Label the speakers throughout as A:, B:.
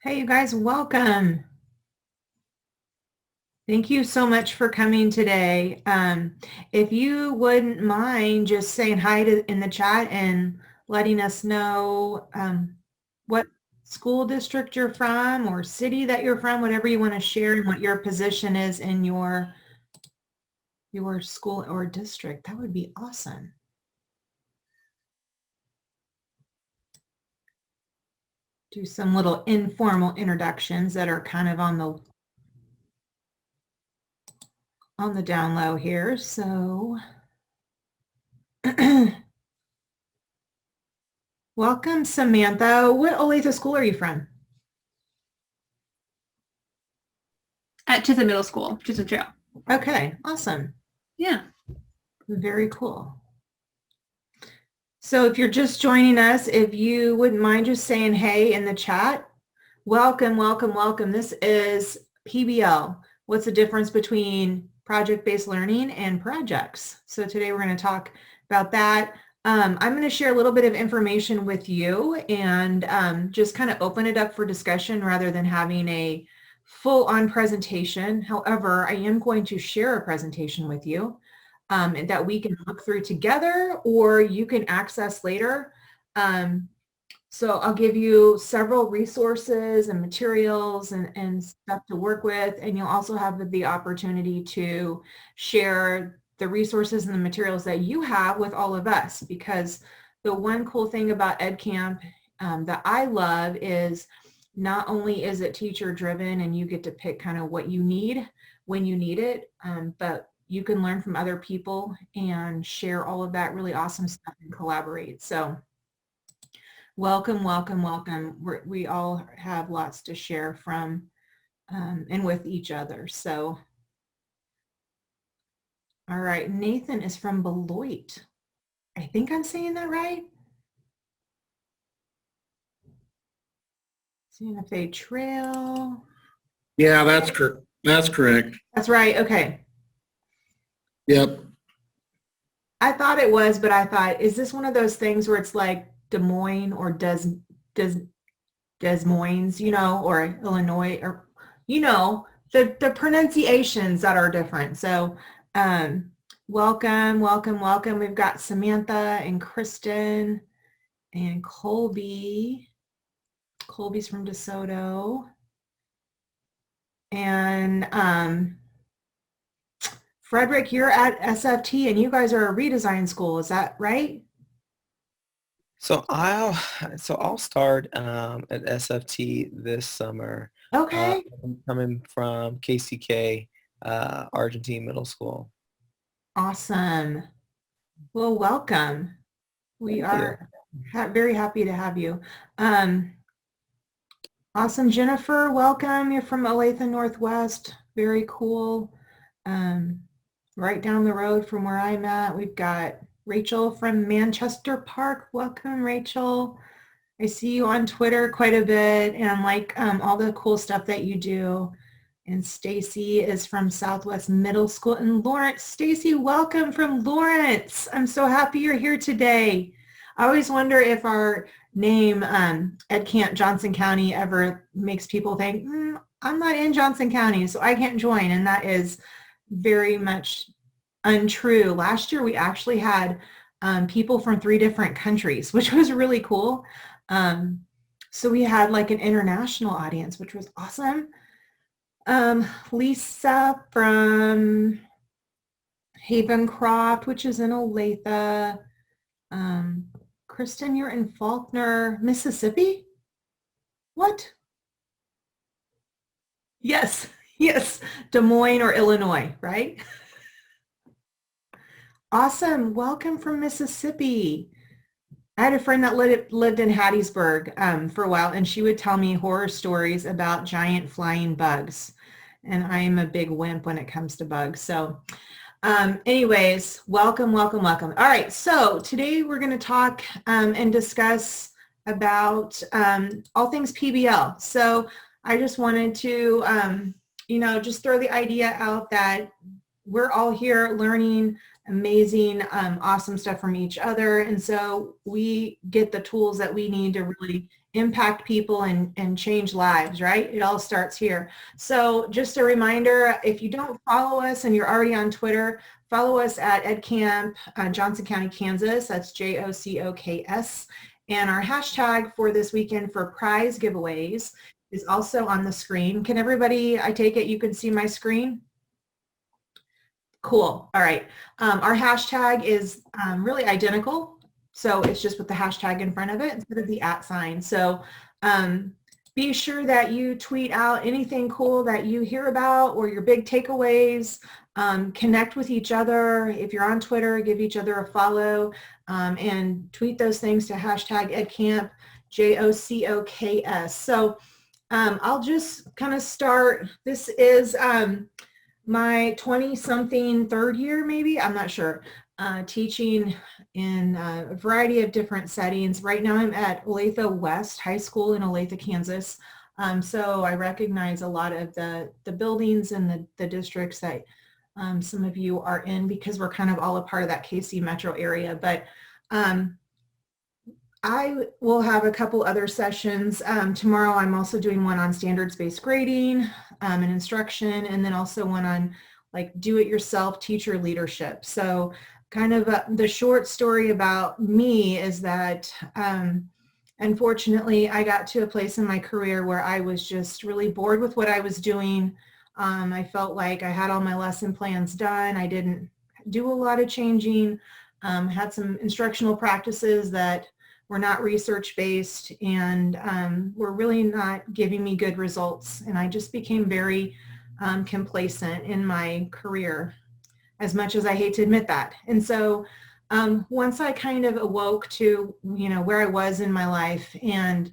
A: Hey, you guys, welcome. Thank you so much for coming today. If you wouldn't mind just saying hi in the chat and letting us know what school district you're from or city that you're from, whatever you want to share and what your position is in your school or district, that would be awesome. Do some little informal introductions that are kind of on the down low here. So welcome, Samantha. What Olathe school are you from?
B: At Chisholm Middle School, Chisholm Trail.
A: Okay, awesome.
B: Yeah.
A: Very cool. So if you're just joining us, if you wouldn't mind just saying hey in the chat, welcome, welcome, welcome. This is PBL. What's the difference between project-based learning and projects? So today we're going to talk about that. I'm going to share a little bit of information with you and just kind of open it up for discussion rather than having a full-on presentation. However, I am going to share a presentation with you and that we can look through together or you can access later. So I'll give you several resources and materials and stuff to work with, and you'll also have the opportunity to share the resources and the materials that you have with all of us, because the one cool thing about EdCamp that I love is not only is it teacher driven and you get to pick kind of what you need when you need it, but you can learn from other people and share all of that really awesome stuff and collaborate. So welcome, welcome, welcome. We all have lots to share from and with each other. So, all right, Nathan is from Beloit. I think I'm saying that right. Santa Fe Trail.
C: Yeah, that's correct. That's correct.
A: That's right. Okay.
C: Yep.
A: I thought it was, but I thought, is this one of those things where it's like Des Moines or Des Moines, you know, or Illinois, or, you know, the pronunciations that are different. So welcome, welcome, welcome. We've got Samantha and Kristen and Colby. Colby's from DeSoto. And Frederick, you're at SFT and you guys are a redesign school, is that right?
D: So I'll start at SFT this summer.
A: Okay.
D: I'm coming from KCK, Argentine Middle School.
A: Awesome. Well, welcome. We are very happy to have you. Awesome. Jennifer, welcome. You're from Olathe Northwest. Very cool. Right down the road from where I'm at, we've got Rachel from Manchester Park. Welcome, Rachel. I see you on Twitter quite a bit and like all the cool stuff that you do. And Stacy is from Southwest Middle School in Lawrence. Stacy, welcome from Lawrence. I'm so happy you're here today. I always wonder if our name, EdCamp Johnson County, ever makes people think, I'm not in Johnson County, so I can't join. And that is very much untrue. Last year, we actually had people from 3 different countries, which was really cool. So we had like an international audience, which was awesome. Lisa from Havencroft, which is in Olathe. Kristen, you're in Faulkner, Mississippi? What? Yes, yes, Des Moines or Illinois, right? Awesome, welcome from Mississippi. I had a friend that lived in Hattiesburg for a while, and she would tell me horror stories about giant flying bugs. And I am a big wimp when it comes to bugs. So anyways, welcome, welcome, welcome. All right, so today we're going to talk and discuss about all things PBL. So I just wanted to, just throw the idea out that we're all here learning amazing, awesome stuff from each other. And so we get the tools that we need to really impact people and change lives, right? It all starts here. So just a reminder, if you don't follow us and you're already on Twitter, follow us at EdCamp Johnson County, Kansas. That's JOCOKS. And our hashtag for this weekend for prize giveaways is also on the screen. Can everybody, I take it you can see my screen? Cool. All right. Our hashtag is really identical. So it's just with the hashtag in front of it instead of the @ sign. So be sure that you tweet out anything cool that you hear about or your big takeaways. Connect with each other. If you're on Twitter, give each other a follow and tweet those things to hashtag EdCamp JOCOKS. So I'll just kind of start. This is my 20-something third year, maybe, I'm not sure, teaching in a variety of different settings. Right now I'm at Olathe West High School in Olathe, Kansas. So I recognize a lot of the buildings and the districts that some of you are in because we're kind of all a part of that KC metro area. But I will have a couple other sessions. Tomorrow I'm also doing one on standards-based grading and instruction, and then also one on like do-it-yourself teacher leadership. So kind of the short story about me is that unfortunately I got to a place in my career where I was just really bored with what I was doing. I felt like I had all my lesson plans done. I didn't do a lot of changing, had some instructional practices that were not research-based and were really not giving me good results. And I just became very complacent in my career, as much as I hate to admit that. And so once I kind of awoke to, where I was in my life and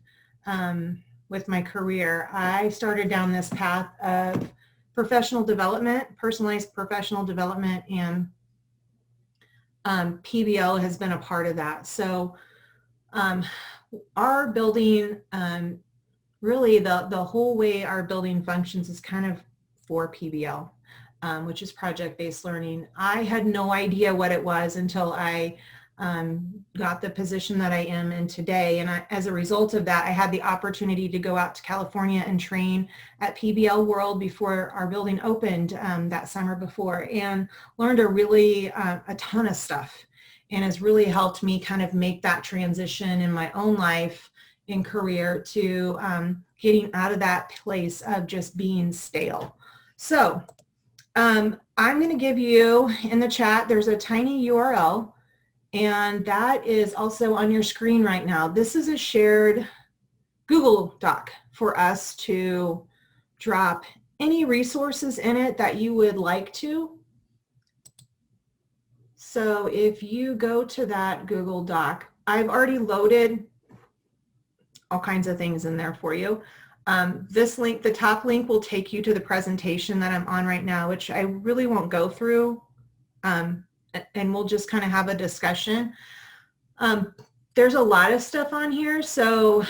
A: with my career, I started down this path of professional development, personalized professional development, and PBL has been a part of that. So our building, really the whole way our building functions is kind of for PBL, which is project-based learning. I had no idea what it was until I got the position that I am in today. And as a result of that, I had the opportunity to go out to California and train at PBL World before our building opened that summer before, and learned a ton of stuff. And has really helped me kind of make that transition in my own life and career to getting out of that place of just being stale. So I'm going to give you in the chat, there's a tiny URL, and that is also on your screen right now. This is a shared Google Doc for us to drop any resources in it that you would like to. So if you go to that Google Doc, I've already loaded all kinds of things in there for you. This link, the top link, will take you to the presentation that I'm on right now, which I really won't go through, and we'll just kind of have a discussion. There's a lot of stuff on here, so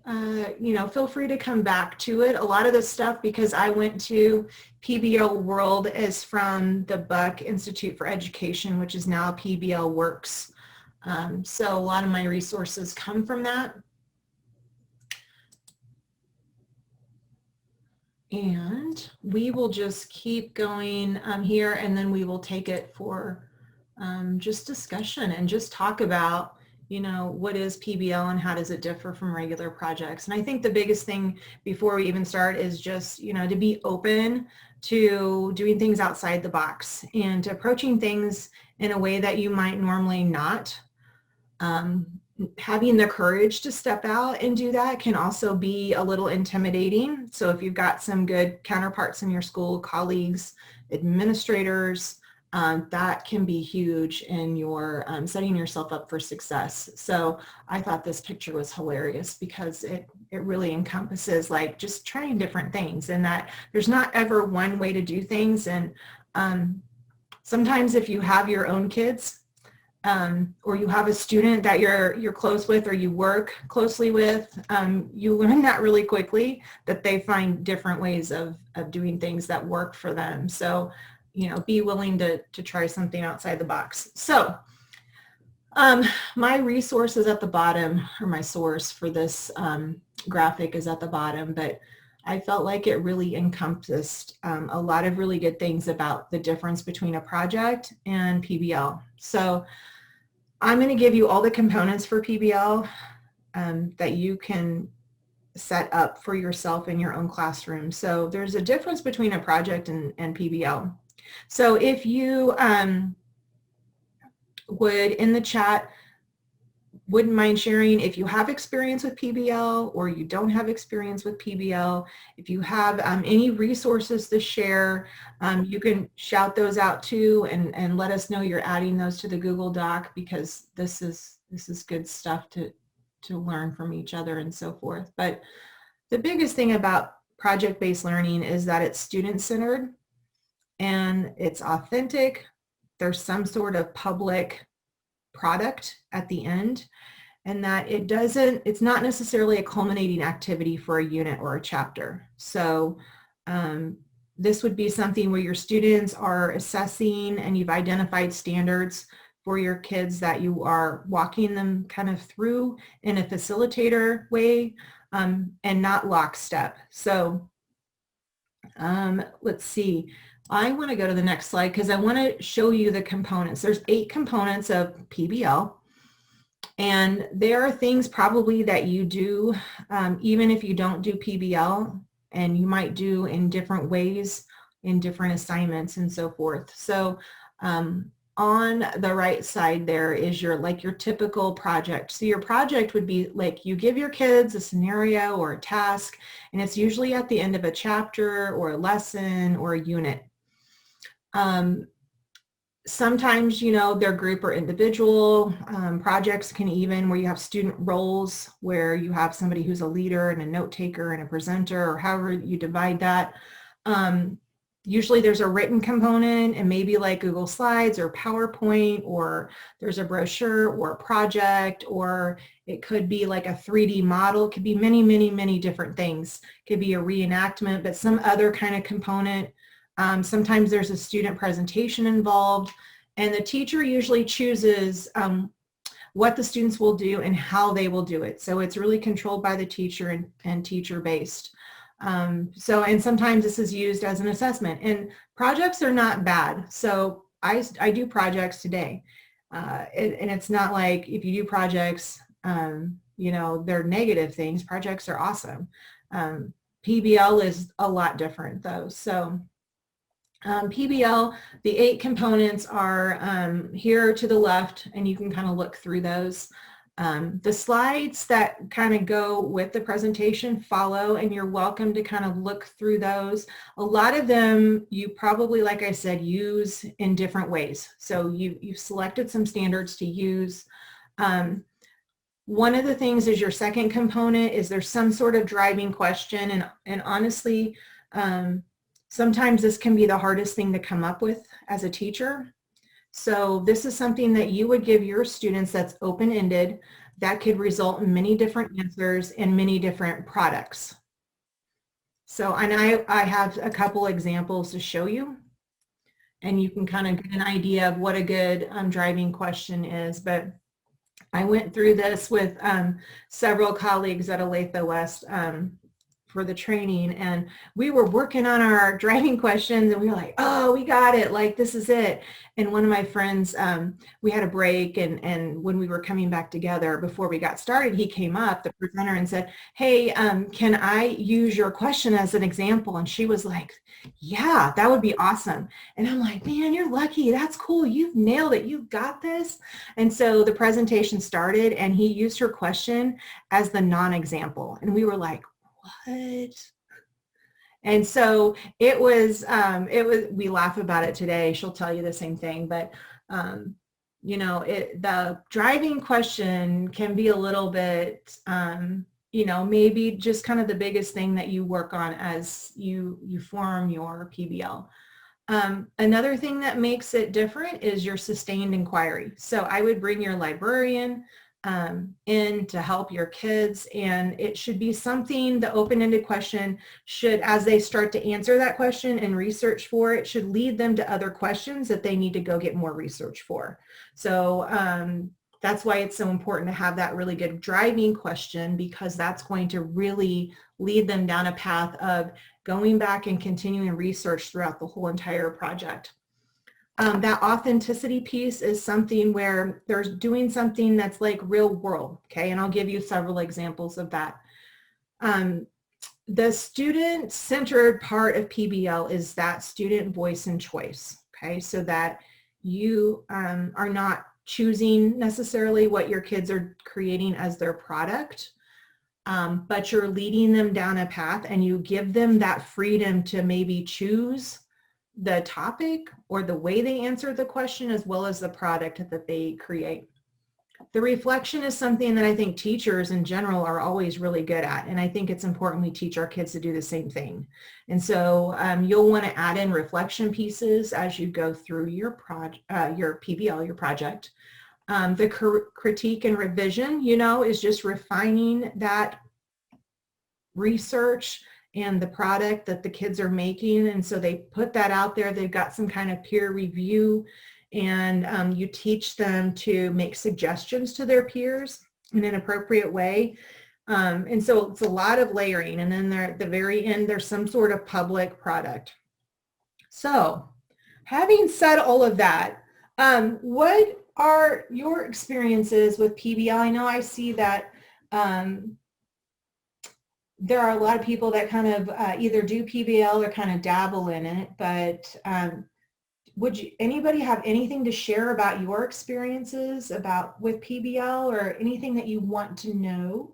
A: feel free to come back to it. A lot of this stuff, because I went to PBL World, is from the Buck Institute for Education, which is now PBL Works. So a lot of my resources come from that. And we will just keep going here, and then we will take it for just discussion and just talk about what is PBL and how does it differ from regular projects. And I think the biggest thing before we even start is just, to be open to doing things outside the box and approaching things in a way that you might normally not. Having the courage to step out and do that can also be a little intimidating. So if you've got some good counterparts in your school, colleagues, administrators, that can be huge in your setting yourself up for success. So I thought this picture was hilarious because it really encompasses like just trying different things, and that there's not ever one way to do things. And sometimes if you have your own kids, or you have a student that you're close with or you work closely with, you learn that really quickly, that they find different ways of doing things that work for them. So be willing to try something outside the box. So my resource is at the bottom, or my source for this graphic is at the bottom, but I felt like it really encompassed a lot of really good things about the difference between a project and PBL. So I'm going to give you all the components for PBL that you can set up for yourself in your own classroom. So there's a difference between a project and PBL. So if you would, in the chat, wouldn't mind sharing if you have experience with PBL or you don't have experience with PBL. If you have any resources to share, you can shout those out too, and let us know you're adding those to the Google Doc, because this is good stuff to learn from each other and so forth. But the biggest thing about project-based learning is that it's student-centered and it's authentic. There's some sort of public product at the end, and that it's not necessarily a culminating activity for a unit or a chapter. So this would be something where your students are assessing and you've identified standards for your kids that you are walking them kind of through in a facilitator way, and not lockstep. So let's see. I want to go to the next slide because I want to show you the components. There's 8 components of PBL, and there are things probably that you do even if you don't do PBL, and you might do in different ways in different assignments and so forth. So on the right side there is your typical project. So your project would be like you give your kids a scenario or a task, and it's usually at the end of a chapter or a lesson or a unit. Sometimes, their group or individual projects can even where you have student roles where you have somebody who's a leader and a note taker and a presenter, or however you divide that. Usually there's a written component, and maybe like Google Slides or PowerPoint, or there's a brochure or a project, or it could be like a 3D model. It could be many, many, many different things. It could be a reenactment, but some other kind of component. Sometimes there's a student presentation involved, and the teacher usually chooses what the students will do and how they will do it. So it's really controlled by the teacher and teacher-based. And sometimes this is used as an assessment, and projects are not bad. So I do projects today, and it's not like if you do projects, they're negative things. Projects are awesome. PBL is a lot different though. So PBL, the 8 components are here to the left, and you can kind of look through those. The slides that kind of go with the presentation follow, and you're welcome to kind of look through those. A lot of them you probably, like I said, use in different ways. So you've selected some standards to use. One of the things is your second component is there's some sort of driving question, and honestly, sometimes this can be the hardest thing to come up with as a teacher. So this is something that you would give your students that's open-ended, that could result in many different answers and many different products. So, and I have a couple examples to show you, and you can kind of get an idea of what a good driving question is. But I went through this with several colleagues at Olathe West for the training, and we were working on our driving questions, and we were like, oh, we got it, like this is it. And one of my friends, we had a break, and when we were coming back together before we got started, he came up, the presenter, and said, hey, can I use your question as an example? And she was like, yeah, that would be awesome. And I'm like, man, you're lucky, that's cool, you've nailed it, you've got this. And so the presentation started, and he used her question as the non-example, and we were like, what? And so it was, we laugh about it today. She'll tell you the same thing, but the driving question can be a little bit, maybe just kind of the biggest thing that you work on as you form your PBL. Another thing that makes it different is your sustained inquiry. So I would bring your librarian, in to help your kids, and it should be something, the open-ended question should, as they start to answer that question and research for it, should lead them to other questions that they need to go get more research for. So that's why it's so important to have that really good driving question, because that's going to really lead them down a path of going back and continuing research throughout the whole entire project. That authenticity piece is something where they're doing something that's like real world, okay? And I'll give you several examples of that. The student-centered part of PBL is that student voice and choice, okay? So that you are not choosing necessarily what your kids are creating as their product, but you're leading them down a path, and you give them that freedom to maybe choose the topic or the way they answer the question, as well as the product that they create. The reflection is something that I think teachers in general are always really good at, and I think it's important we teach our kids to do the same thing. And so you'll want to add in reflection pieces as you go through your PBL, your project. The critique and revision, is just refining that research and the product that the kids are making. And so they put that out there. They've got some kind of peer review, and you teach them to make suggestions to their peers in an appropriate way. And so it's a lot of layering. And then at the very end, there's some sort of public product. So having said all of that, what are your experiences with PBL? I know I see that there are a lot of people that kind of either do PBL or kind of dabble in it, but would anybody have anything to share about your experiences with PBL, or anything that you want to know?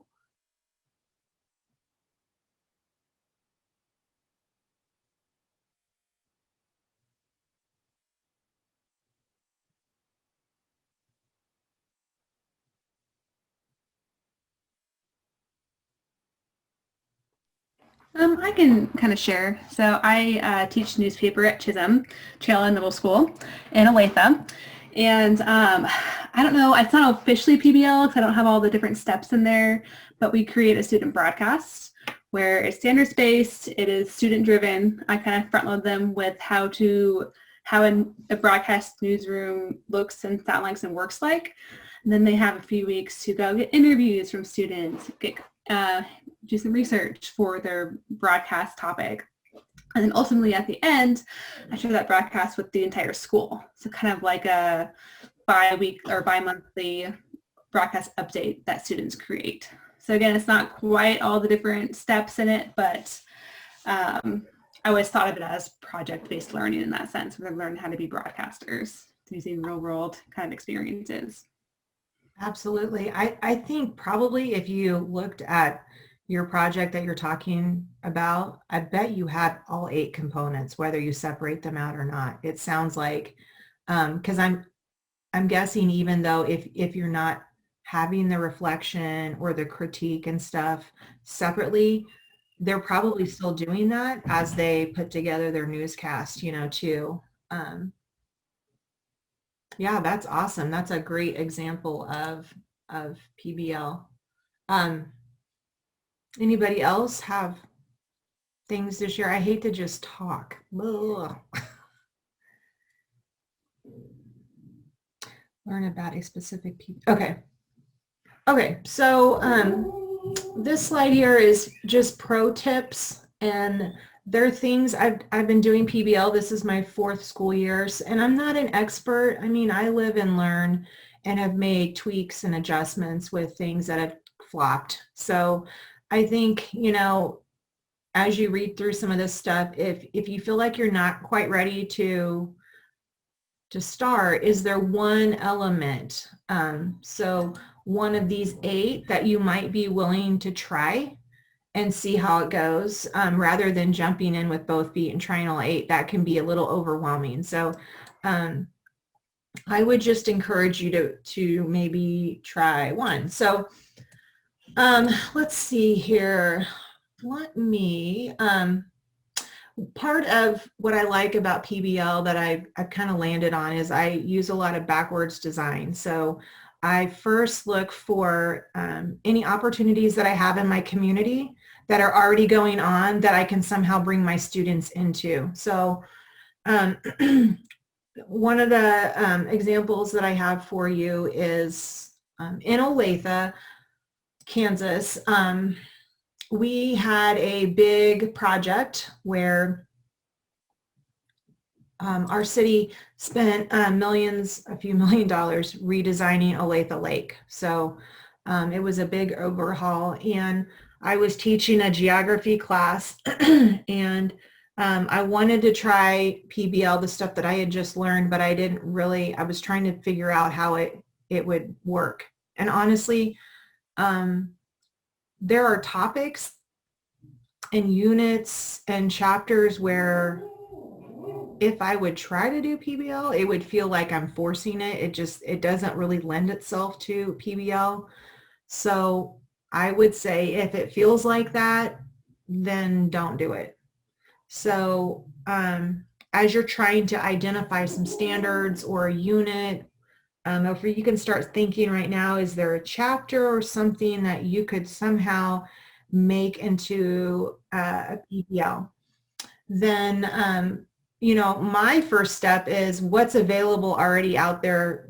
B: I can kind of share. So I teach newspaper at Chisholm Trail Middle School in Olathe. And I don't know, it's not officially PBL because I don't have all the different steps in there, but we create a student broadcast where it's standards-based, it is student-driven. I kind of front-load them with how a broadcast newsroom looks and sounds like and works like. And then they have a few weeks to go get interviews from students, do some research for their broadcast topic. And then ultimately at the end, I share that broadcast with the entire school. So kind of like a bi-week or bi-monthly broadcast update that students create. So again, it's not quite all the different steps in it, but I always thought of it as project-based learning in that sense, where they learn how to be broadcasters using real-world kind of experiences.
A: Absolutely. I think probably if you looked at your project that you're talking about, I bet you had all 8 components, whether you separate them out or not. It sounds like, because I'm guessing even though if you're not having the reflection or the critique and stuff separately, they're probably still doing that as they put together their newscast, too. Yeah, that's awesome. That's a great example of PBL. Anybody else have things to share? I hate to just talk. Ugh. Learn about a specific people. Okay, so this slide here is just pro tips, and there are things I've been doing PBL. This is my 4th school year, and I'm not an expert. I mean, I live and learn and have made tweaks and adjustments with things that have flopped. So I think, as you read through some of this stuff, if you feel like you're not quite ready to start, is there one element? So one of these 8 that you might be willing to try and see how it goes, rather than jumping in with both feet and trying all 8. That can be a little overwhelming. So I would just encourage you to maybe try one. So let's see here. Part of what I like about PBL that I've kind of landed on is I use a lot of backwards design. So I first look for any opportunities that I have in my community that are already going on that I can somehow bring my students into. So one of the examples that I have for you is in Olathe, Kansas. We had a big project where our city spent a few million dollars redesigning Olathe Lake. So it was a big overhaul, and I was teaching a geography class and I wanted to try PBL, the stuff that I had just learned, but I didn't really, I was trying to figure out how it would work. And honestly, there are topics and units and chapters where if I would try to do PBL, it would feel like I'm forcing it. It doesn't really lend itself to PBL. So I would say if it feels like that, then don't do it. So as you're trying to identify some standards or a unit, if you can start thinking right now, is there a chapter or something that you could somehow make into a PBL? Then, you know, my first step is what's available already out there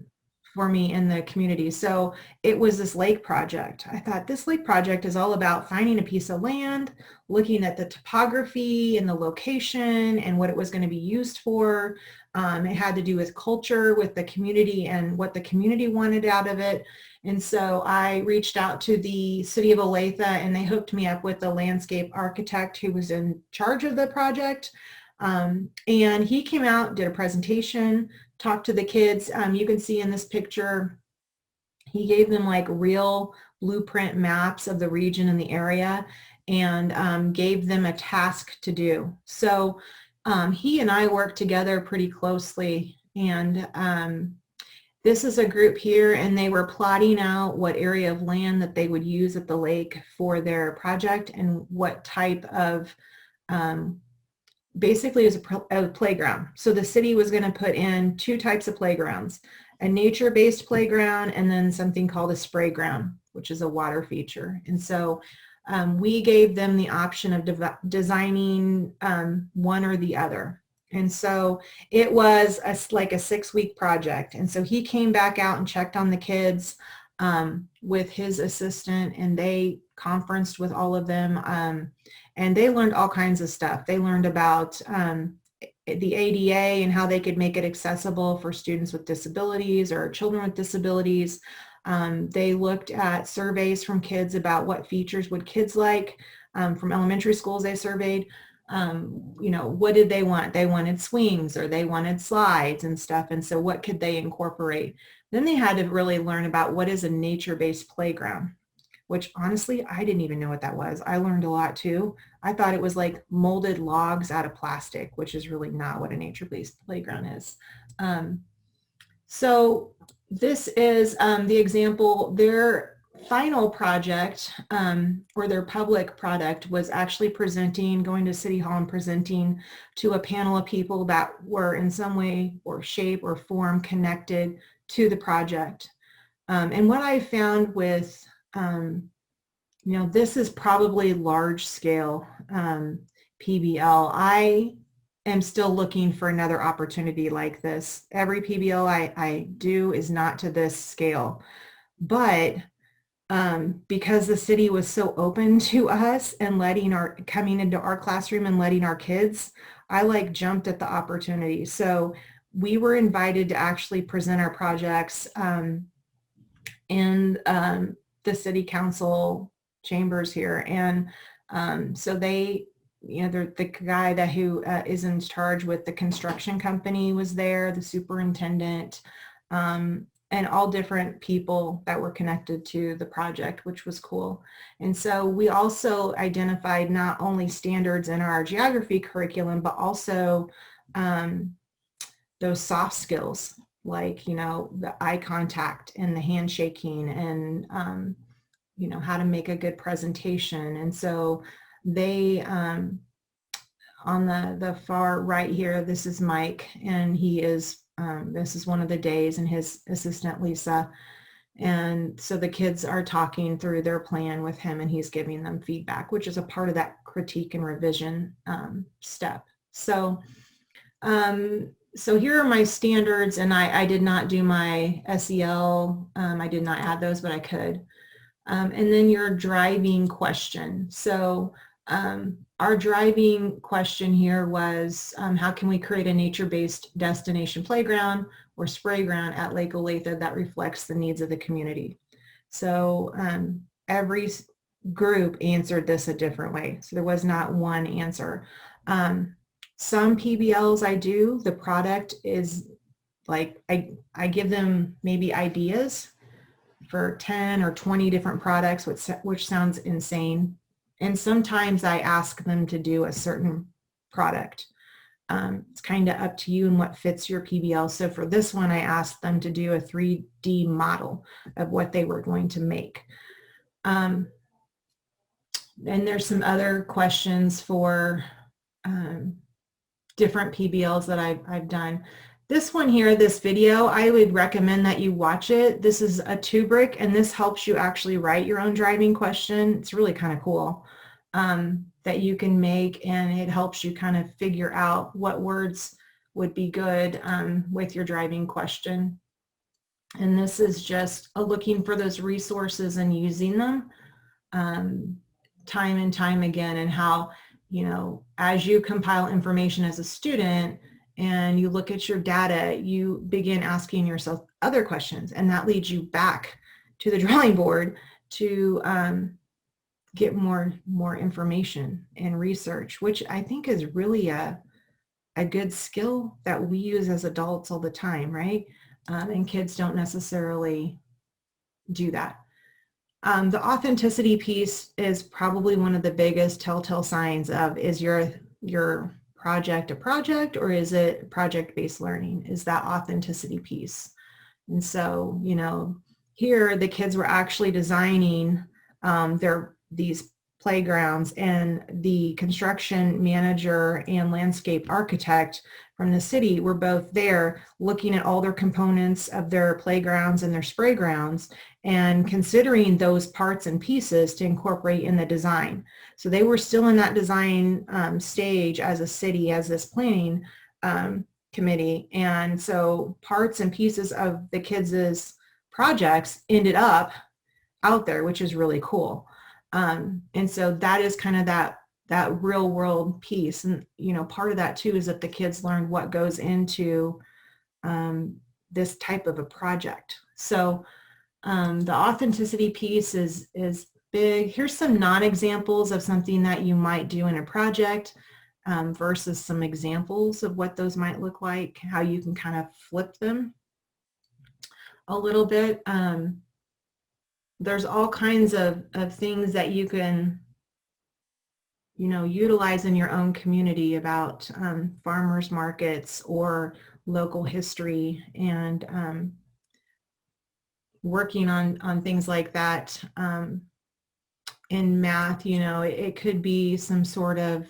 A: for me in the community. So it was this lake project. I thought this lake project is all about finding a piece of land, looking at the topography and the location and what it was going to be used for. It had to do with culture, with the community and what the community wanted out of it. And so I reached out to the city of Olathe and they hooked me up with the landscape architect who was in charge of the project. And he came out, did a presentation, talked to the kids. You can see in this picture, he gave them like real blueprint maps of the region and the area and gave them a task to do. So he and I worked together pretty closely, and this is a group here, and they were plotting out what area of land that they would use at the lake for their project and what type of basically it was a playground. So the city was going to put in two types of playgrounds, a nature-based playground and then something called a spray ground, which is a water feature. And so we gave them the option of designing one or the other. And so it was like a 6-week project. And so he came back out and checked on the kids with his assistant, and they conferenced with all of them. And they learned all kinds of stuff. They learned about the ADA and how they could make it accessible for students with disabilities or children with disabilities. They looked at surveys from kids about what features would kids like. From elementary schools they surveyed. You know, what did they want? They wanted swings or they wanted slides and stuff. And so what could they incorporate? Then they had to really learn about what is a nature-based playground, which honestly, I didn't even know what that was. I learned a lot too. I thought it was like molded logs out of plastic, which is really not what a nature-based playground is. So this is the example. Their final project or their public product was actually going to City Hall and presenting to a panel of people that were in some way or shape or form connected to the project. And what I found with you know, this is probably large scale PBL. I am still looking for another opportunity like this. Every PBL I do is not to this scale, but because the city was so open to us and coming into our classroom and letting our kids, I like jumped at the opportunity. So we were invited to actually present our projects in the city council chambers here. And so they, you know, the guy who is in charge with the construction company was there, the superintendent, and all different people that were connected to the project, which was cool. And so we also identified not only standards in our geography curriculum, but also those soft skills, like, you know, the eye contact and the handshaking and, you know, how to make a good presentation. And so they, on the far right here, this is Mike, and he is, this is one of the days, and his assistant, Lisa, And so the kids are talking through their plan with him and he's giving them feedback, which is a part of that critique and revision step. So, so here are my standards, and I did not do my SEL. I did not add those, but I could. And then your driving question. So our driving question here was, how can we create a nature-based destination playground or spray ground at Lake Olathe that reflects the needs of the community? So every group answered this a different way. So there was not one answer. Some PBLs I do, the product is like, I give them maybe ideas for 10 or 20 different products, which sounds insane. And sometimes I ask them to do a certain product. It's kind of up to you and what fits your PBL. So for this one, I asked them to do a 3D model of what they were going to make. And there's some other questions for different PBLs that I've done. This one here, this video, I would recommend that you watch it. This is a 2-brick, and this helps you actually write your own driving question. It's really kind of cool that you can make, and it helps you kind of figure out what words would be good with your driving question. And this is just looking for those resources and using them time and time again, and how, you know, as you compile information as a student and you look at your data, you begin asking yourself other questions, and that leads you back to the drawing board to get more information and research, which I think is really a good skill that we use as adults all the time, right? And kids don't necessarily do that. The authenticity piece is probably one of the biggest telltale signs of, is your project a project, or is it project-based learning? Is that authenticity piece? And so, you know, here the kids were actually designing these playgrounds, and the construction manager and landscape architect from the city were both there looking at all their components of their playgrounds and their spray grounds and considering those parts and pieces to incorporate in the design. So they were still in that design stage as a city, as this planning committee. And so parts and pieces of the kids' projects ended up out there, which is really cool. And so that is kind of that real world piece. And, you know, part of that too is that the kids learn what goes into this type of a project. So the authenticity piece is big. Here's some non-examples of something that you might do in a project versus some examples of what those might look like, how you can kind of flip them a little bit. There's all kinds of things that you can, you know, utilize in your own community about farmers markets or local history, and working on things like that. In math, you know, it could be some sort of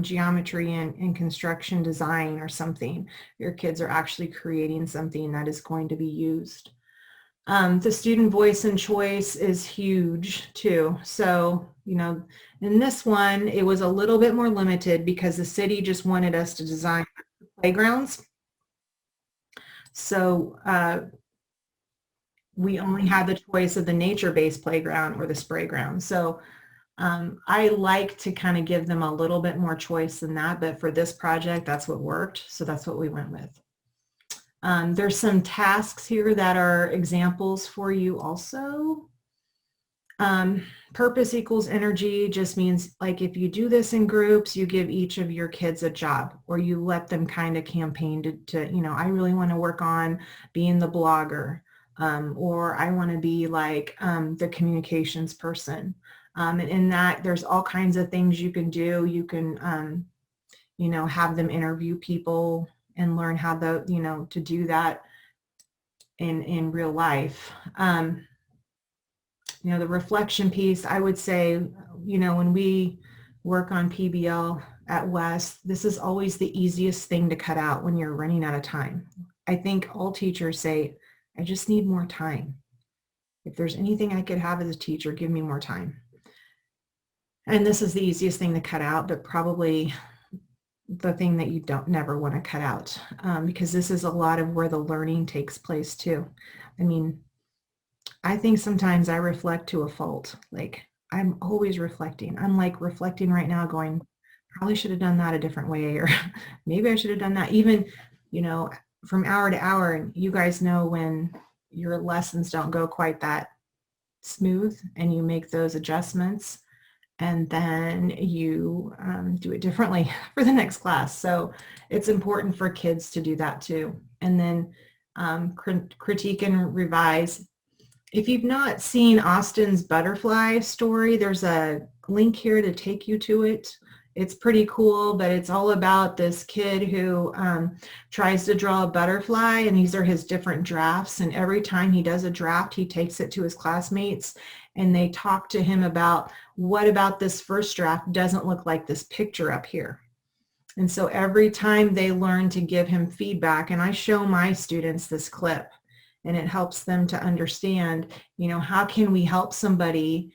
A: geometry and construction design or something. Your kids are actually creating something that is going to be used. The student voice and choice is huge too. So, you know, in this one, it was a little bit more limited because the city just wanted us to design playgrounds. So we only had the choice of the nature-based playground or the spray ground. So I like to kind of give them a little bit more choice than that, but for this project, that's what worked. So that's what we went with. There's some tasks here that are examples for you also. Purpose equals energy just means, like, if you do this in groups, you give each of your kids a job, or you let them kind of campaign to you know, I really want to work on being the blogger, or I want to be like the communications person. And in that, there's all kinds of things you can do. You can, you know, have them interview people and learn how to do that in real life. You know, the reflection piece, I would say, you know, when we work on PBL at West, this is always the easiest thing to cut out when you're running out of time. I think all teachers say, I just need more time. If there's anything I could have as a teacher, give me more time. And this is the easiest thing to cut out, but probably the thing that you don't never want to cut out, because this is a lot of where the learning takes place too. I mean, I think sometimes I reflect to a fault. Like, I'm always reflecting. I'm like reflecting right now going, probably should have done that a different way, or maybe I should have done that. Even, you know, from hour to hour, you guys know when your lessons don't go quite that smooth and you make those adjustments, and then you do it differently for the next class. So it's important for kids to do that too. And then critique and revise. If you've not seen Austin's butterfly story, there's a link here to take you to it. It's pretty cool, but it's all about this kid who tries to draw a butterfly, and these are his different drafts. And every time he does a draft, he takes it to his classmates and they talk to him about, what about this first draft doesn't look like this picture up here? And so every time they learn to give him feedback, and I show my students this clip, and it helps them to understand, you know, how can we help somebody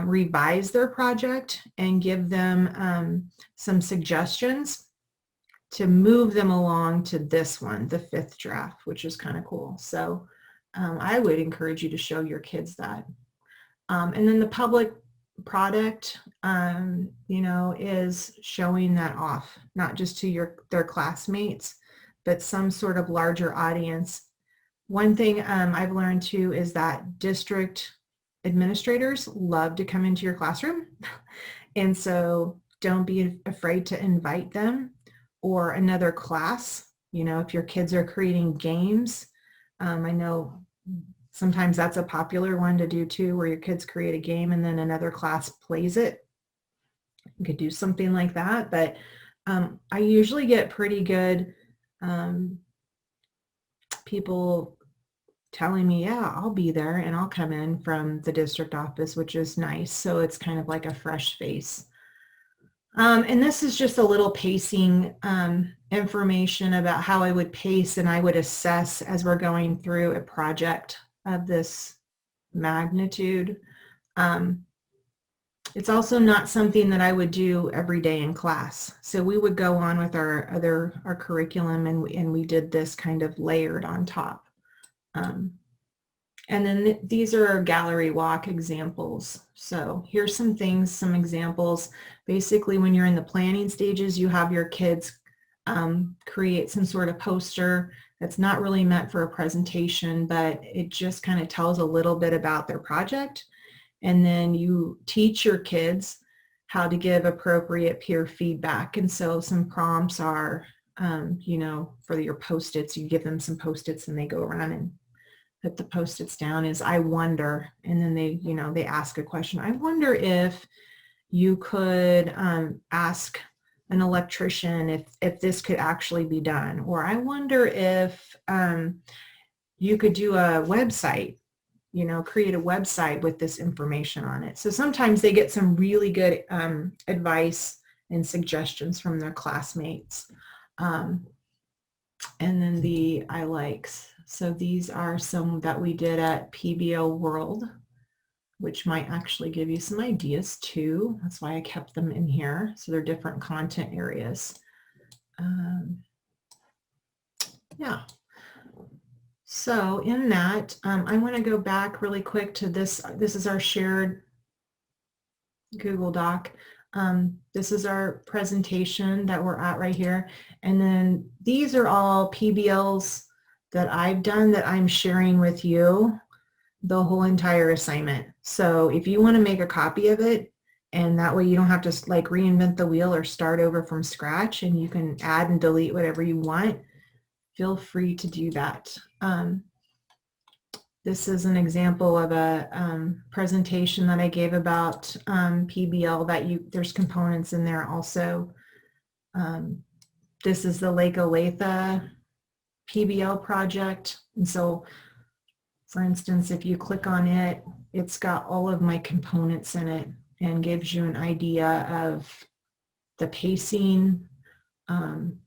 A: revise their project and give them some suggestions to move them along to this one, the 5th draft, which is kind of cool. So I would encourage you to show your kids that. And then the public product, you know, is showing that off, not just to their classmates, but some sort of larger audience. One thing I've learned too is that district administrators love to come into your classroom. And so don't be afraid to invite them, or another class. You know, if your kids are creating games, I know sometimes that's a popular one to do too, where your kids create a game and then another class plays it. You could do something like that. But I usually get pretty good people telling me, yeah, I'll be there and I'll come in from the district office, which is nice. So it's kind of like a fresh face. And this is just a little pacing information about how I would pace and I would assess as we're going through a project of this magnitude. It's also not something that I would do every day in class. So we would go on with our curriculum, and we did this kind of layered on top. And then these are our gallery walk examples. So here's some things, some examples. Basically, when you're in the planning stages, you have your kids create some sort of poster that's not really meant for a presentation, but it just kind of tells a little bit about their project. And then you teach your kids how to give appropriate peer feedback. And so some prompts are, you know, for your Post-its, you give them some Post-its and they go around and put the Post-its down, is I wonder, and then they, you know, they ask a question. I wonder if you could ask an electrician if this could actually be done, or I wonder if you could do a website, you know, create a website with this information on it. So sometimes they get some really good advice and suggestions from their classmates. And then the I likes. So these are some that we did at PBL World, which might actually give you some ideas too. That's why I kept them in here. So they're different content areas. Yeah. So in that, I want to go back really quick to this. This is our shared Google Doc. This is our presentation that we're at right here. And then these are all PBLs that I've done that I'm sharing with you, the whole entire assignment. So if you want to make a copy of it, and that way you don't have to like reinvent the wheel or start over from scratch, and you can add and delete whatever you want, feel free to do that. This is an example of a presentation that I gave about PBL that there's components in there also. This is the Lake Olathe PBL project. And so, for instance, if you click on it, it's got all of my components in it and gives you an idea of the pacing and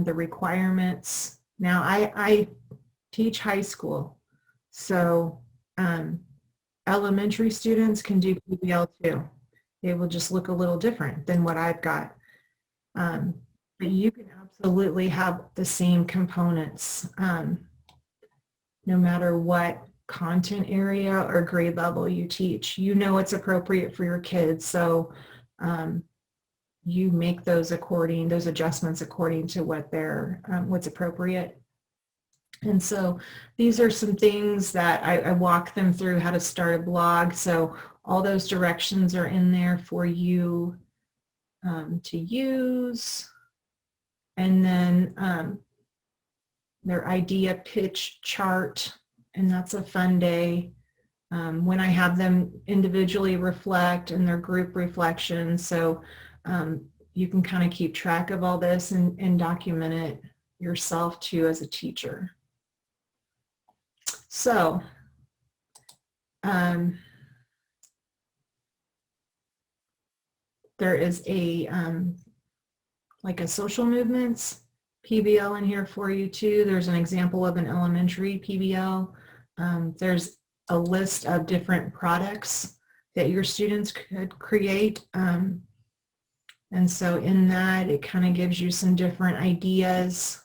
A: the requirements. Now, I teach high school. So elementary students can do PBL too. It will just look a little different than what I've got. But you can absolutely have the same components no matter what content area or grade level you teach. You know what's appropriate for your kids, so you make those adjustments according to what what's appropriate. And so these are some things that I walk them through how to start a blog. So all those directions are in there for you to use. And then their idea pitch chart, and that's a fun day when I have them individually reflect and their group reflection. So you can kind of keep track of all this and document it yourself too as a teacher. So there is a like a social movements PBL in here for you too. There's an example of an elementary PBL. There's a list of different products that your students could create. And so in that, it kind of gives you some different ideas.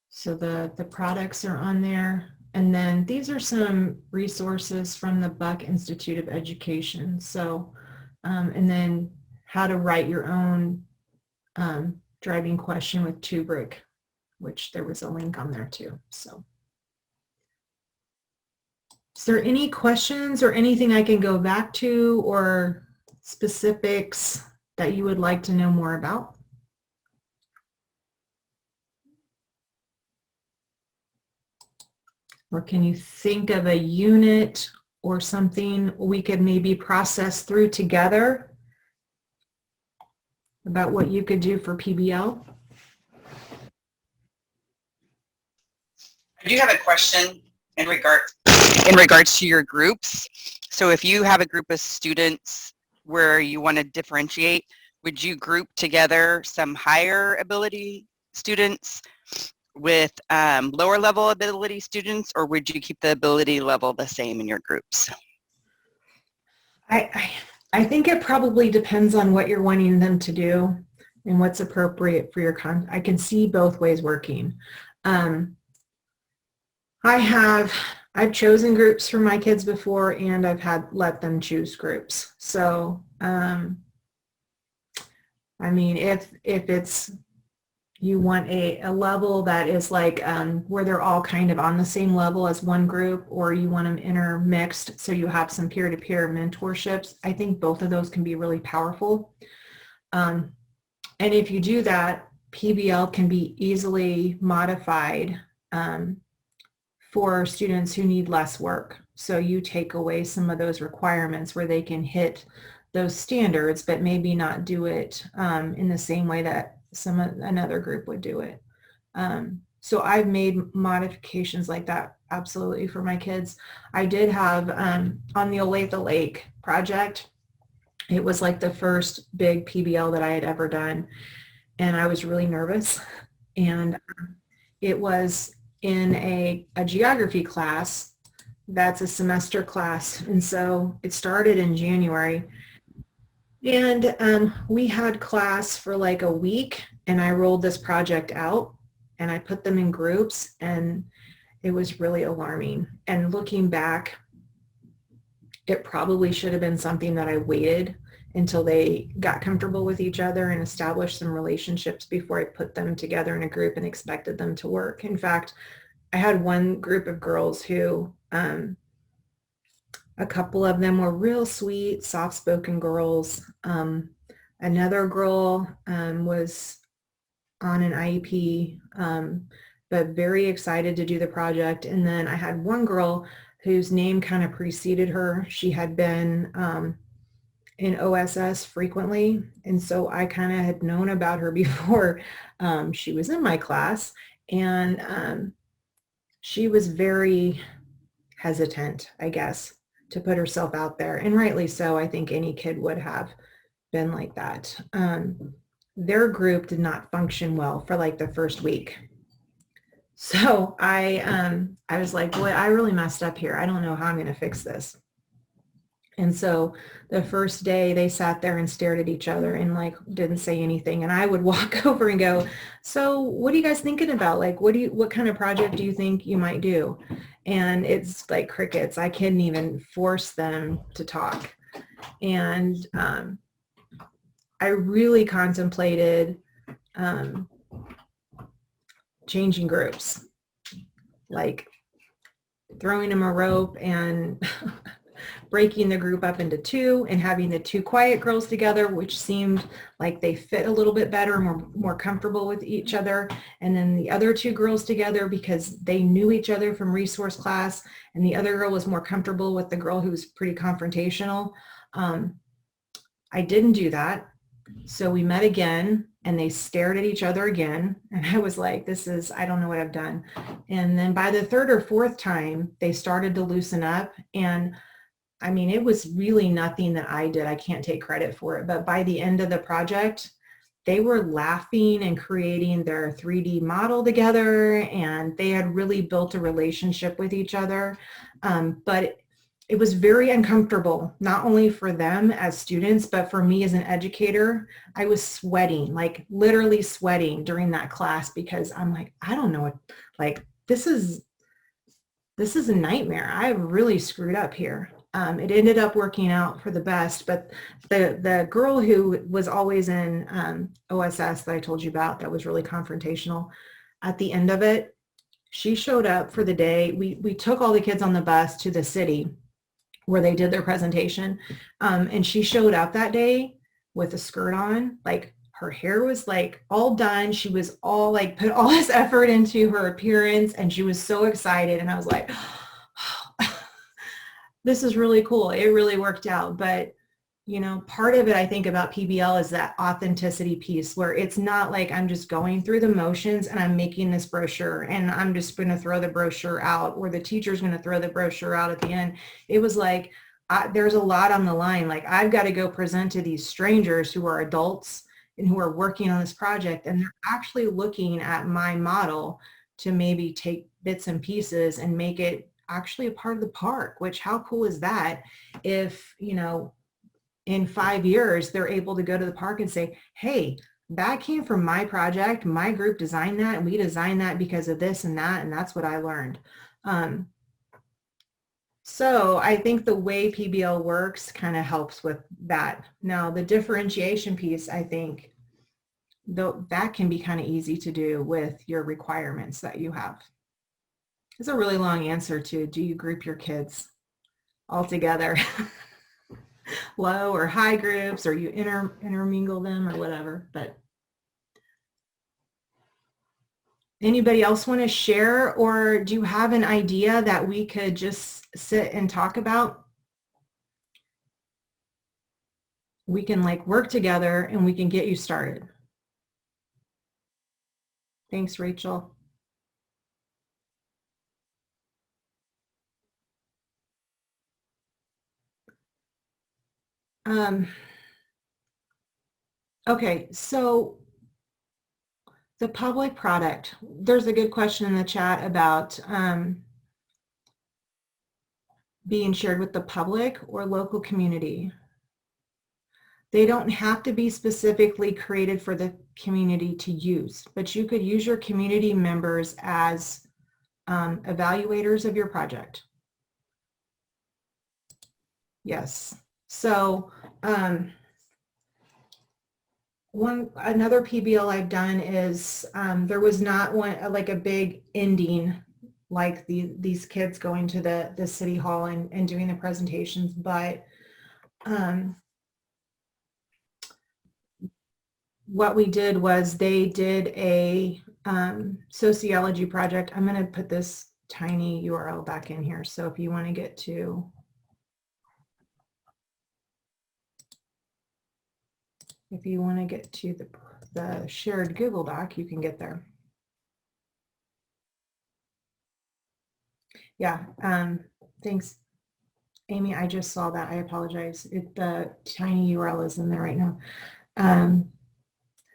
A: So the products are on there. And then these are some resources from the Buck Institute of Education. So, and then how to write your own driving question with Tubric, which there was a link on there too. So, is there any questions or anything I can go back to or specifics that you would like to know more about? Or can you think of a unit or something we could maybe process through together about what you could do for PBL?
E: I do have a question in regards to your groups. So if you have a group of students where you want to differentiate, would you group together some higher ability students with lower level ability students, or would you keep the ability level the same in your groups?
A: I think it probably depends on what you're wanting them to do and what's appropriate for your content. I can see both ways working. I've chosen groups for my kids before, and I've let them choose groups. So, I mean, if it's, you want a level that is like where they're all kind of on the same level as one group, or you want them intermixed so you have some peer-to-peer mentorships, I think both of those can be really powerful. And if you do that, PBL can be easily modified for students who need less work. So you take away some of those requirements where they can hit those standards, but maybe not do it in the same way that another group would do it. So I've made modifications like that absolutely for my kids. I did have on the Olathe Lake project, it was like the first big PBL that I had ever done, and I was really nervous. And it was in a geography class that's a semester class, and so it started in January. And we had class for like a week, and I rolled this project out and I put them in groups, and it was really alarming. And looking back, it probably should have been something that I waited until they got comfortable with each other and established some relationships before I put them together in a group and expected them to work. In fact, I had one group of girls who a couple of them were real sweet, soft-spoken girls. Another girl was on an IEP, but very excited to do the project. And then I had one girl whose name kind of preceded her. She had been in OSS frequently, and so I kind of had known about her before she was in my class. And she was very hesitant, I guess, to put herself out there, and rightly so. I think any kid would have. been like that. Their group did not function well for like the first week. So I was like, boy, I really messed up here. I don't know how I'm going to fix this. And so the first day they sat there and stared at each other and like didn't say anything. And I would walk over and go, so what are you guys thinking about? Like, what kind of project do you think you might do? And it's like crickets. I couldn't even force them to talk. And I really contemplated changing groups, like throwing them a rope and breaking the group up into two and having the two quiet girls together, which seemed like they fit a little bit better, more comfortable with each other. And then the other two girls together because they knew each other from resource class. And the other girl was more comfortable with the girl who was pretty confrontational. I didn't do that. So we met again and they stared at each other again. And I was like, I don't know what I've done. And then by the third or fourth time, they started to loosen up. And I mean, it was really nothing that I did. I can't take credit for it. But by the end of the project, they were laughing and creating their 3D model together. And they had really built a relationship with each other. But it was very uncomfortable, not only for them as students, but for me as an educator. I was sweating, like literally sweating during that class because I'm like, I don't know what, like, this is a nightmare. I've really screwed up here. It ended up working out for the best, but the girl who was always in OSS that I told you about that was really confrontational, at the end of it, she showed up for the day. We took all the kids on the bus to the city where they did their presentation. And she showed up that day with a skirt on, like her hair was like all done. She was all like, put all this effort into her appearance and she was so excited. And I was like, this is really cool. It really worked out. But you know, part of it I think about PBL is that authenticity piece where it's not like I'm just going through the motions and I'm making this brochure and I'm just going to throw the brochure out or the teacher's going to throw the brochure out at the end. It was like, there's a lot on the line. Like I've got to go present to these strangers who are adults and who are working on this project and they're actually looking at my model to maybe take bits and pieces and make it actually a part of the park, which how cool is that if, you know, in 5 years, they're able to go to the park and say, hey, that came from my project. My group designed that and we designed that because of this and that. And that's what I learned. So I think the way PBL works kind of helps with that. Now, the differentiation piece, I think, though, that can be kind of easy to do with your requirements that you have. It's a really long answer to, do you group your kids all together? Low or high groups, or you intermingle them or whatever. But anybody else want to share, or do you have an idea that we could just sit and talk about? We can like work together and we can get you started. Thanks, Rachel. Okay, so the public product, there's a good question in the chat about being shared with the public or local community. They don't have to be specifically created for the community to use, but you could use your community members as evaluators of your project. Yes. So another PBL I've done is there was not one like a big ending like these kids going to the city hall and doing the presentations, but what we did was they did a sociology project. I'm going to put this tiny URL back in here. So if you want to get to the shared Google Doc, you can get there. Yeah, thanks. Amy, I just saw that. I apologize. The tiny URL is in there right now.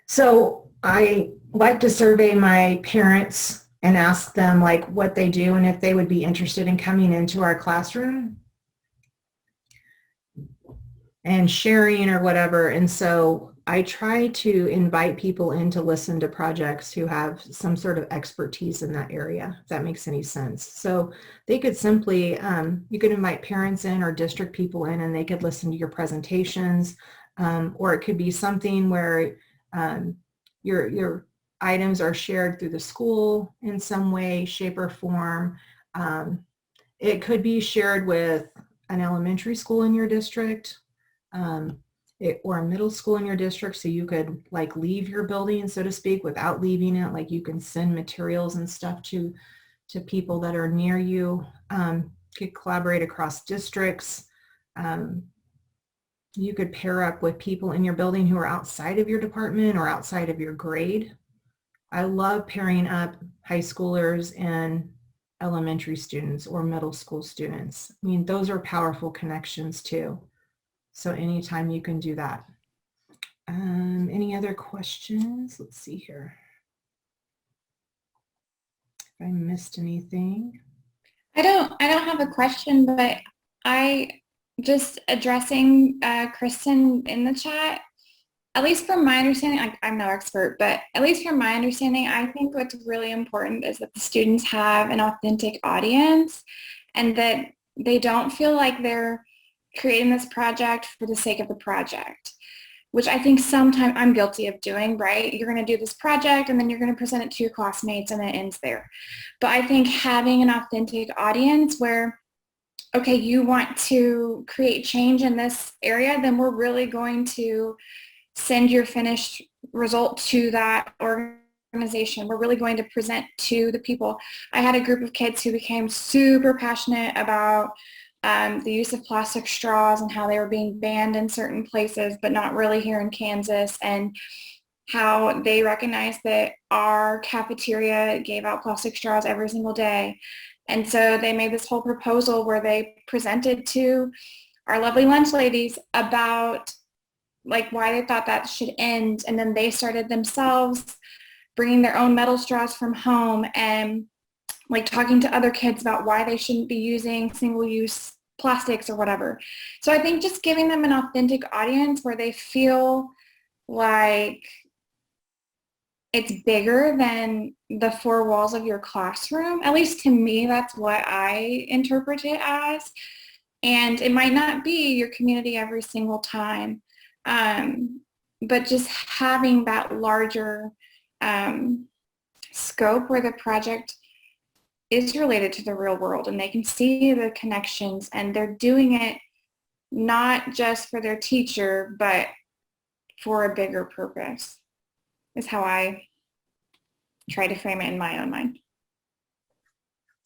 A: So I like to survey my parents and ask them like what they do and if they would be interested in coming into our classroom and sharing or whatever. And so I try to invite people in to listen to projects who have some sort of expertise in that area, if that makes any sense. So they could simply, you could invite parents in or district people in and they could listen to your presentations, or it could be something where your items are shared through the school in some way, shape, or form. It could be shared with an elementary school in your district, or a middle school in your district, so you could like leave your building, so to speak, without leaving it. Like you can send materials and stuff to people that are near you. Could collaborate across districts. You could pair up with people in your building who are outside of your department or outside of your grade. I love pairing up high schoolers and elementary students or middle school students. I mean, those are powerful connections too. So anytime you can do that. Any other questions? Let's see here. If I missed anything.
F: I don't have a question, but I just addressing Kristen in the chat, at least from my understanding, I'm no expert, but at least from my understanding, I think what's really important is that the students have an authentic audience and that they don't feel like they're creating this project for the sake of the project, which I think sometimes I'm guilty of doing, right? You're going to do this project and then you're going to present it to your classmates and it ends there. But I think having an authentic audience where, okay, you want to create change in this area, then we're really going to send your finished result to that organization. We're really going to present to the people. I had a group of kids who became super passionate about the use of plastic straws and how they were being banned in certain places, but not really here in Kansas, and how they recognized that our cafeteria gave out plastic straws every single day. And so they made this whole proposal where they presented to our lovely lunch ladies about like why they thought that should end. And then they started themselves bringing their own metal straws from home and like talking to other kids about why they shouldn't be using single-use plastics or whatever. So I think just giving them an authentic audience where they feel like it's bigger than the four walls of your classroom. At least to me, that's what I interpret it as. And it might not be your community every single time, but just having that larger scope where the project is related to the real world and they can see the connections and they're doing it not just for their teacher, but for a bigger purpose is how I try to frame it in my own mind.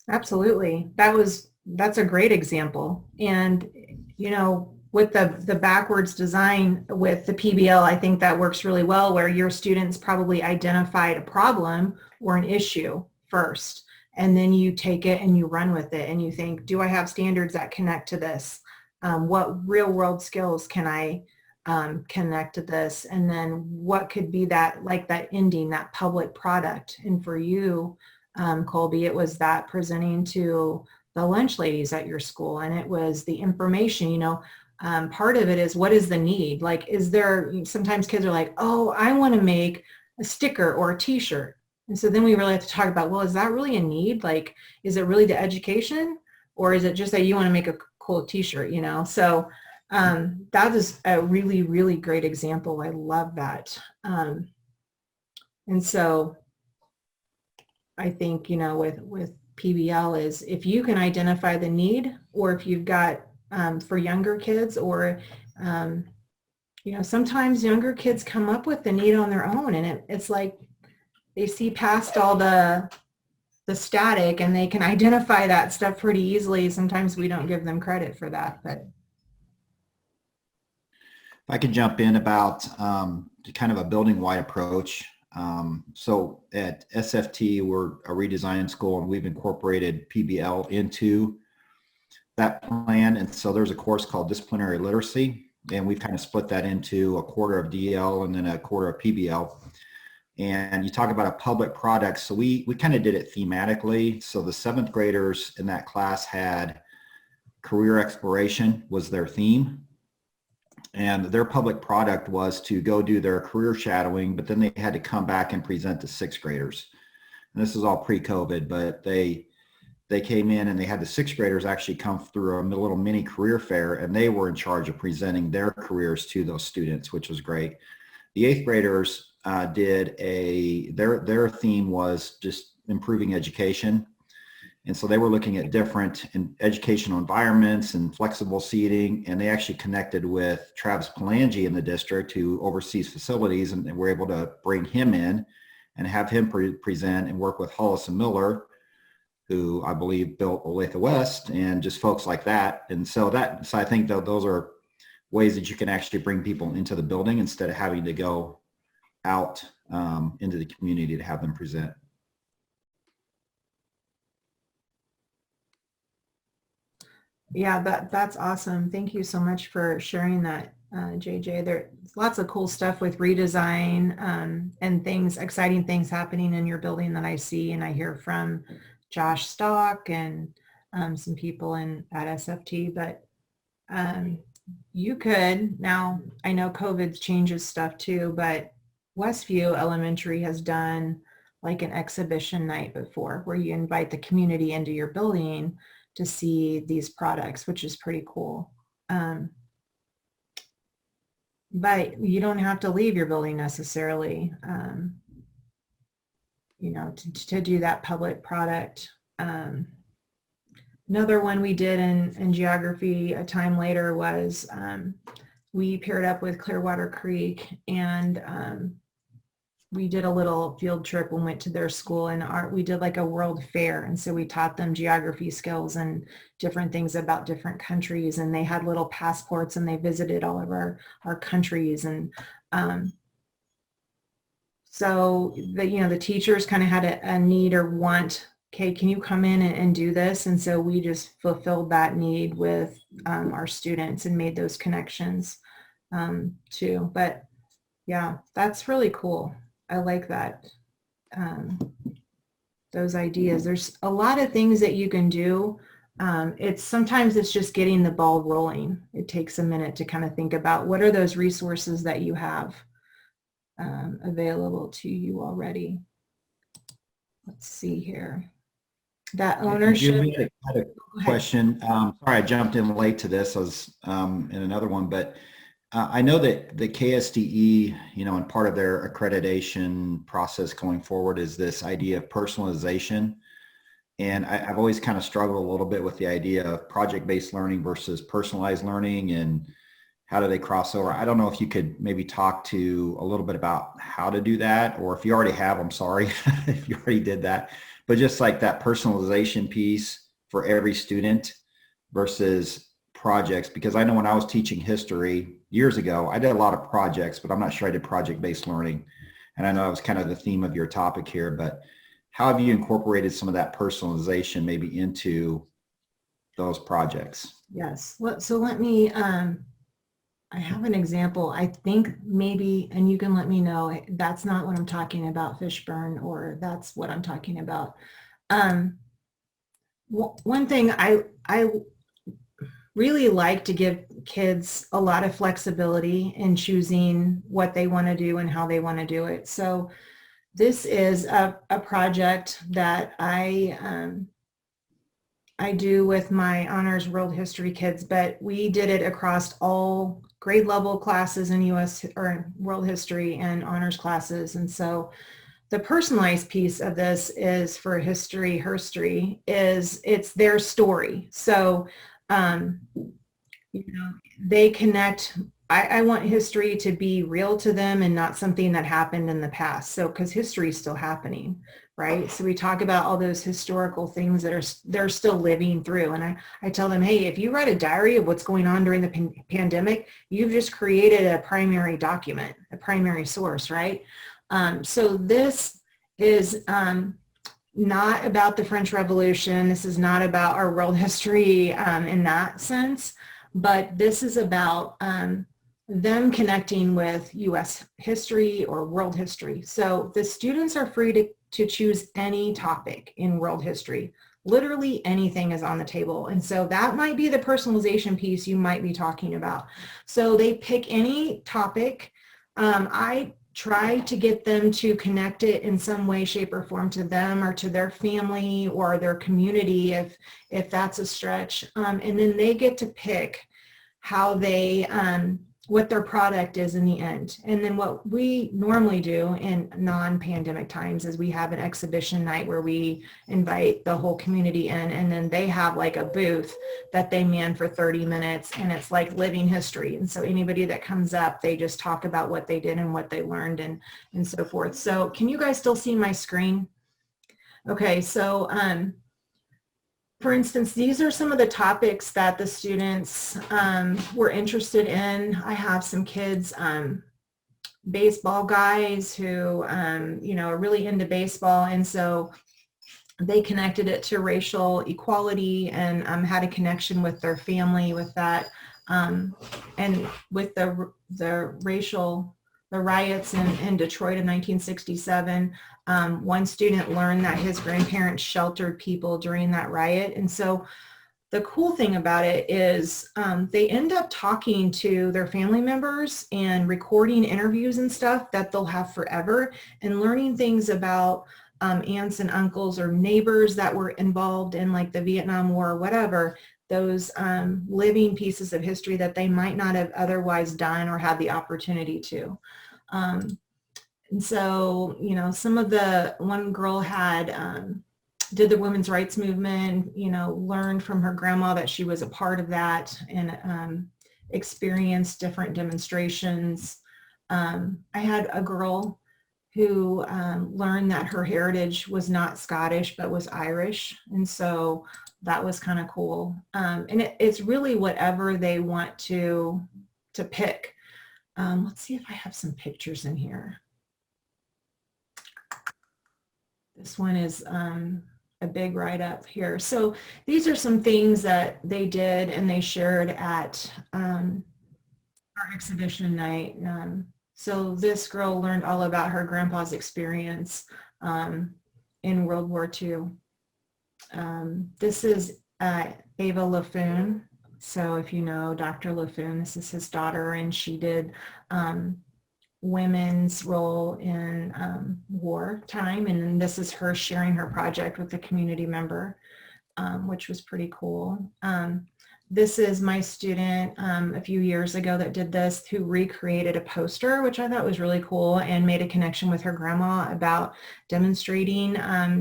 A: Absolutely. That's a great example. And, you know, with the backwards design with the PBL, I think that works really well where your students probably identified a problem or an issue first, and then you take it and you run with it and you think, do I have standards that connect to this? What real world skills can I connect to this? And then what could be that, like that ending, that public product? And for you, Colby, it was that presenting to the lunch ladies at your school, and it was the information, you know, part of it is what is the need? Like, is there, sometimes kids are like, oh, I want to make a sticker or a t-shirt. And so then we really have to talk about, well, is that really a need? Like, is it really the education, or is it just that you want to make a cool t-shirt, you know? So that is a really, really great example. I love that. And so I think, you know, with PBL is if you can identify the need, or if you've got for younger kids, or you know, sometimes younger kids come up with the need on their own, and it's like they see past all the static and they can identify that stuff pretty easily. Sometimes we don't give them credit for that. But
G: if I could jump in about kind of a building-wide approach. So at SFT, we're a redesign school, and we've incorporated PBL into that plan. And so there's a course called Disciplinary Literacy, and we've kind of split that into a quarter of DL and then a quarter of PBL. And you talk about a public product. So we kind of did it thematically. So the 7th graders in that class had career exploration was their theme. And their public product was to go do their career shadowing, but then they had to come back and present to 6th graders. And this is all pre-COVID, but they came in and they had the 6th graders actually come through a little mini career fair, and they were in charge of presenting their careers to those students, which was great. The 8th graders did their theme was just improving education. And so they were looking at different educational environments and flexible seating, and they actually connected with Travis Palangi in the district who oversees facilities, and we're able to bring him in and have him present and work with Hollis and Miller, who I believe built Olathe West, and just folks like that. And so I think that those are ways that you can actually bring people into the building instead of having to go out into the community to have them present.
A: Yeah, that's awesome. Thank you so much for sharing that, JJ. There's lots of cool stuff with redesign and things, exciting things happening in your building that I see and I hear from Josh Stock and some people at SFT. But you could, now I know COVID changes stuff too, but Westview Elementary has done like an exhibition night before where you invite the community into your building to see these products, which is pretty cool. But you don't have to leave your building necessarily, to do that public product. Another one we did in geography a time later was we paired up with Clearwater Creek, and we did a little field trip and went to their school, and we did like a world fair. And so we taught them geography skills and different things about different countries. And they had little passports and they visited all of our countries. And so the teachers kind of had a need or want, okay, can you come in and do this? And so we just fulfilled that need with our students and made those connections too. But yeah, that's really cool. I like that, those ideas. There's a lot of things that you can do. Sometimes it's just getting the ball rolling. It takes a minute to kind of think about what are those resources that you have available to you already. Let's see here. That ownership.
G: I had a question. Sorry, I jumped in late to this. I was in another one, but I know that the KSDE, and part of their accreditation process going forward is this idea of personalization. And I've always kind of struggled a little bit with the idea of project-based learning versus personalized learning, and how do they cross over? I don't know if you could maybe talk to a little bit about how to do that, or if you already have, I'm sorry if you already did that, but just like that personalization piece for every student versus projects. Because I know when I was teaching history years ago, I did a lot of projects, but I'm not sure I did project-based learning. And I know it was kind of the theme of your topic here, but how have you incorporated some of that personalization maybe into those projects?
A: Yes. So let me, I have an example. I think maybe, and you can let me know, that's not what I'm talking about, Fishburne, or that's what I'm talking about. One thing I really like to give kids a lot of flexibility in choosing what they want to do and how they want to do it. So this is a project that I do with my honors world history kids, but we did it across all grade level classes in US or world history and honors classes. And so the personalized piece of this is for history is it's their story. So they connect. I want history to be real to them and not something that happened in the past. So, because history is still happening, right? So we talk about all those historical things that they're still living through. And I tell them, hey, if you write a diary of what's going on during the pandemic, you've just created a primary document, a primary source, right? So this is not about the French Revolution. This is not about our world history in that sense, but this is about them connecting with U.S. history or world history. So the students are free to choose any topic in world history. Literally anything is on the table. And so that might be the personalization piece you might be talking about. So they pick any topic. I try to get them to connect it in some way, shape, or form to them or to their family or their community if that's a stretch. And then they get to pick how they, what their product is in the end. And then what we normally do in non-pandemic times is we have an exhibition night where we invite the whole community in, and then they have like a booth that they man for 30 minutes, and it's like living history. And so anybody that comes up, they just talk about what they did and what they learned and so forth. So can you guys still see my screen? Okay, so for instance, these are some of the topics that the students were interested in. I have some kids, baseball guys who, you know, are really into baseball. And so they connected it to racial equality and had a connection with their family with that. And with the riots in Detroit in 1967, one student learned that his grandparents sheltered people during that riot. And so the cool thing about it is they end up talking to their family members and recording interviews and stuff that they'll have forever, and learning things about aunts and uncles or neighbors that were involved in like the Vietnam War or whatever, those living pieces of history that they might not have otherwise done or had the opportunity to. And so, you know, one girl had, did the women's rights movement, you know, learned from her grandma that she was a part of that, and experienced different demonstrations. I had a girl who learned that her heritage was not Scottish, but was Irish. And so that was kind of cool. And it's really whatever they want to pick. Let's see if I have some pictures in here. This one is a big write-up here. So these are some things that they did and they shared at our exhibition night. So this girl learned all about her grandpa's experience in World War II. This is Ava LaFoon. So if you know Dr. LaFoon, this is his daughter, and she did women's role in wartime. And then this is her sharing her project with a community member, which was pretty cool. This is my student a few years ago that did this, who recreated a poster, which I thought was really cool, and made a connection with her grandma about demonstrating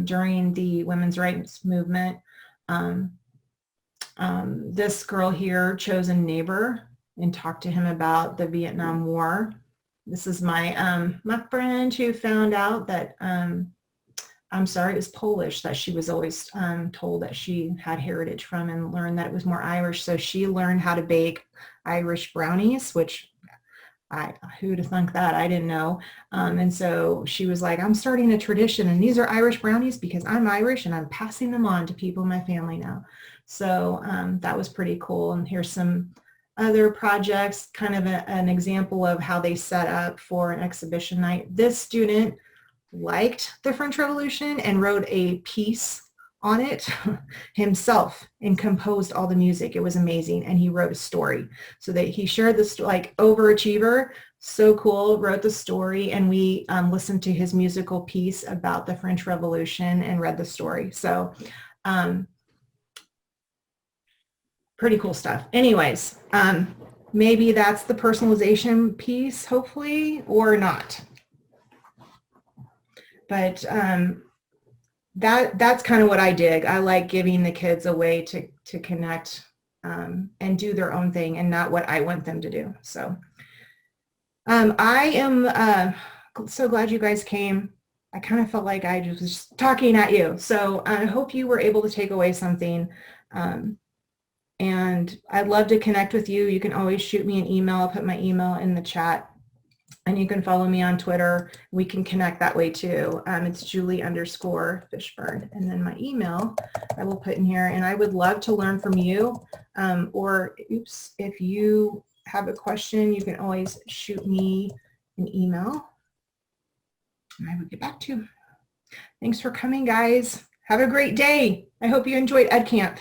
A: during the women's rights movement. This girl here chose a neighbor and talked to him about the Vietnam War. This is my friend who found out that, I'm sorry, it was Polish that she was always told that she had heritage from, and learned that it was more Irish. So she learned how to bake Irish brownies, which who'd have thunk that? I didn't know. And so she was like, I'm starting a tradition, and these are Irish brownies because I'm Irish and I'm passing them on to people in my family now. So that was pretty cool. And here's some other projects, kind of an example of how they set up for an exhibition night. This student liked the French Revolution and wrote a piece on it himself and composed all the music. It was amazing. And he wrote a story so that he shared this, like, overachiever, so cool, wrote the story, and we listened to his musical piece about the French Revolution and read the story. So pretty cool stuff. Anyways, maybe that's the personalization piece, hopefully, or not. But that's kind of what I dig. I like giving the kids a way to connect and do their own thing, and not what I want them to do. So I am so glad you guys came. I kind of felt like I was just talking at you. So I hope you were able to take away something. And I'd love to connect with you. You can always shoot me an email. I'll put my email in the chat. And you can follow me on Twitter. We can connect that way too. It's Julie_Fishburne. And then my email I will put in here. And I would love to learn from you. If you have a question, you can always shoot me an email and I will get back to you. Thanks for coming, guys. Have a great day. I hope you enjoyed Ed Camp.